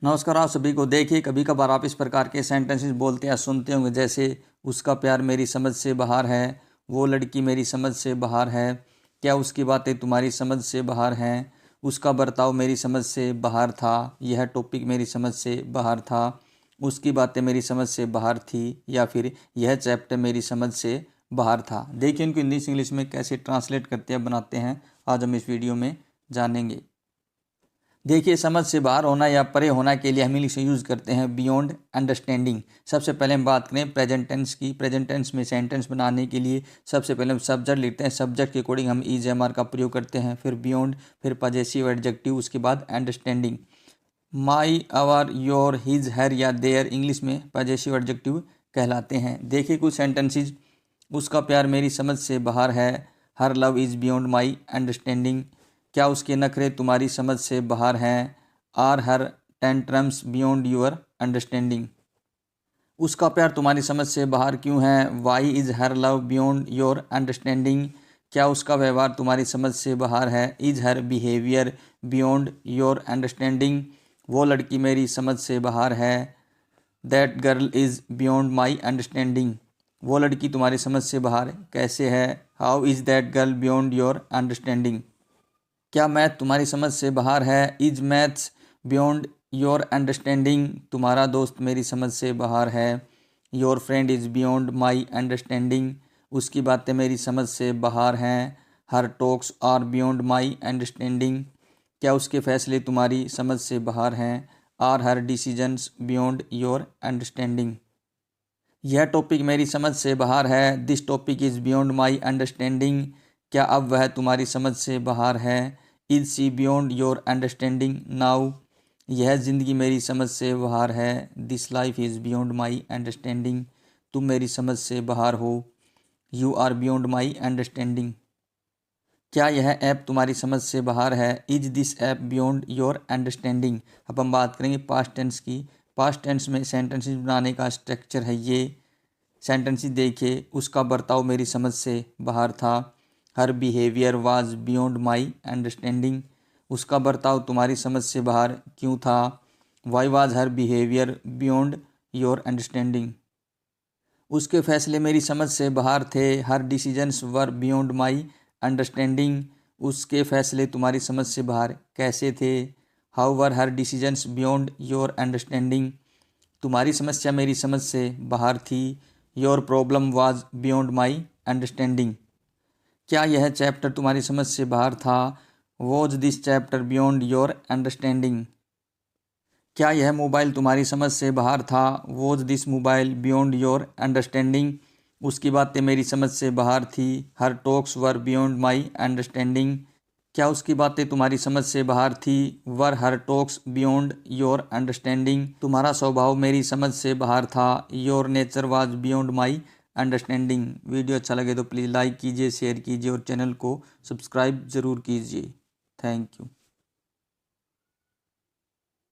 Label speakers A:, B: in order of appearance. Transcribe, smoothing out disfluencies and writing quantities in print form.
A: नमस्कार आप सभी को। देखिए, कभी कभार आप इस प्रकार के सेंटेंसेस बोलते या सुनते होंगे, जैसे उसका प्यार मेरी समझ से बाहर है, वो लड़की मेरी समझ से बाहर है, क्या उसकी बातें तुम्हारी समझ से बाहर हैं, उसका बर्ताव मेरी समझ से बाहर था, यह टॉपिक मेरी समझ से बाहर था, उसकी बातें मेरी समझ से बाहर थी, या फिर यह चैप्टर मेरी समझ से बाहर था। देखिए, उनको हिंदी से इंग्लिश में कैसे ट्रांसलेट करते हैं, बनाते हैं, आज हम इस वीडियो में जानेंगे। देखिए, समझ से बाहर होना या परे होना के लिए हम इंग्लिश यूज़ करते हैं बियॉन्ड अंडरस्टैंडिंग। सबसे पहले हम बात करें प्रेजेंट टेंस की। प्रेजेंट टेंस में सेंटेंस बनाने के लिए सबसे पहले हम सब्जेक्ट लिखते हैं। सब्जेक्ट के अकॉर्डिंग हम इज एम आर का प्रयोग करते हैं, फिर बियॉन्ड, फिर पजेसिव एडजेक्टिव, उसके बाद understanding. My, our, your, his, her या देयर इंग्लिश में पजेसिव एडजेक्टिव कहलाते हैं। देखिए कुछ सेंटेंसेस। उसका प्यार मेरी समझ से बाहर है, her love is beyond my understanding. क्या उसके नखरे तुम्हारी समझ से बाहर हैं, are her tantrums beyond your understanding. उसका प्यार तुम्हारी समझ से बाहर क्यों है, why is her love beyond your understanding. क्या उसका व्यवहार तुम्हारी समझ से बाहर है, is her behaviour beyond your understanding. वो लड़की मेरी समझ से बाहर है, that girl is beyond my understanding. वो लड़की तुम्हारी समझ से बाहर कैसे है, how is that girl beyond your understanding. क्या मैथ तुम्हारी समझ से बाहर है, is maths beyond your understanding. तुम्हारा दोस्त मेरी समझ से बाहर है, your friend is beyond my understanding. उसकी बातें मेरी समझ से बाहर हैं, her talks are beyond my understanding. क्या उसके फैसले तुम्हारी समझ से बाहर हैं, are her decisions beyond your understanding. यह टॉपिक मेरी समझ से बाहर है, this topic is beyond my understanding. क्या अब वह तुम्हारी समझ से बाहर है, is she beyond your understanding now. यह ज़िंदगी मेरी समझ से बाहर है, this life is beyond my understanding. तुम मेरी समझ से बाहर हो, you are beyond my understanding. क्या यह ऐप तुम्हारी समझ से बाहर है, is this app beyond your understanding. अब हम बात करेंगे पास्ट टेंस की। पास्ट टेंस में सेंटेंसेस बनाने का स्ट्रक्चर है ये। सेंटेंसेस देखिए, उसका बर्ताव मेरी समझ से बाहर था, her behaviour was beyond my understanding. उसका बर्ताव तुम्हारी समझ से बाहर क्यों था, why was her behaviour beyond your understanding. उसके फैसले मेरी समझ से बाहर थे, her decisions were beyond my understanding. उसके फैसले तुम्हारी समझ से बाहर कैसे थे, how were her decisions beyond your understanding. तुम्हारी समस्या मेरी समझ से बाहर थी, your problem was beyond my understanding. क्या यह चैप्टर तुम्हारी समझ से बाहर था, was this chapter beyond your understanding. क्या यह मोबाइल तुम्हारी समझ से बाहर था, was this mobile beyond your understanding. उसकी बातें मेरी समझ से बाहर थी, her talks were beyond my understanding. क्या उसकी बातें तुम्हारी समझ से बाहर थी, were her talks beyond your understanding. तुम्हारा स्वभाव मेरी समझ से बाहर था, your nature was beyond my understanding. Video अच्छा लगे तो प्लीज़ लाइक कीजिए, शेयर कीजिए और चैनल को सब्सक्राइब ज़रूर कीजिए। Thank you.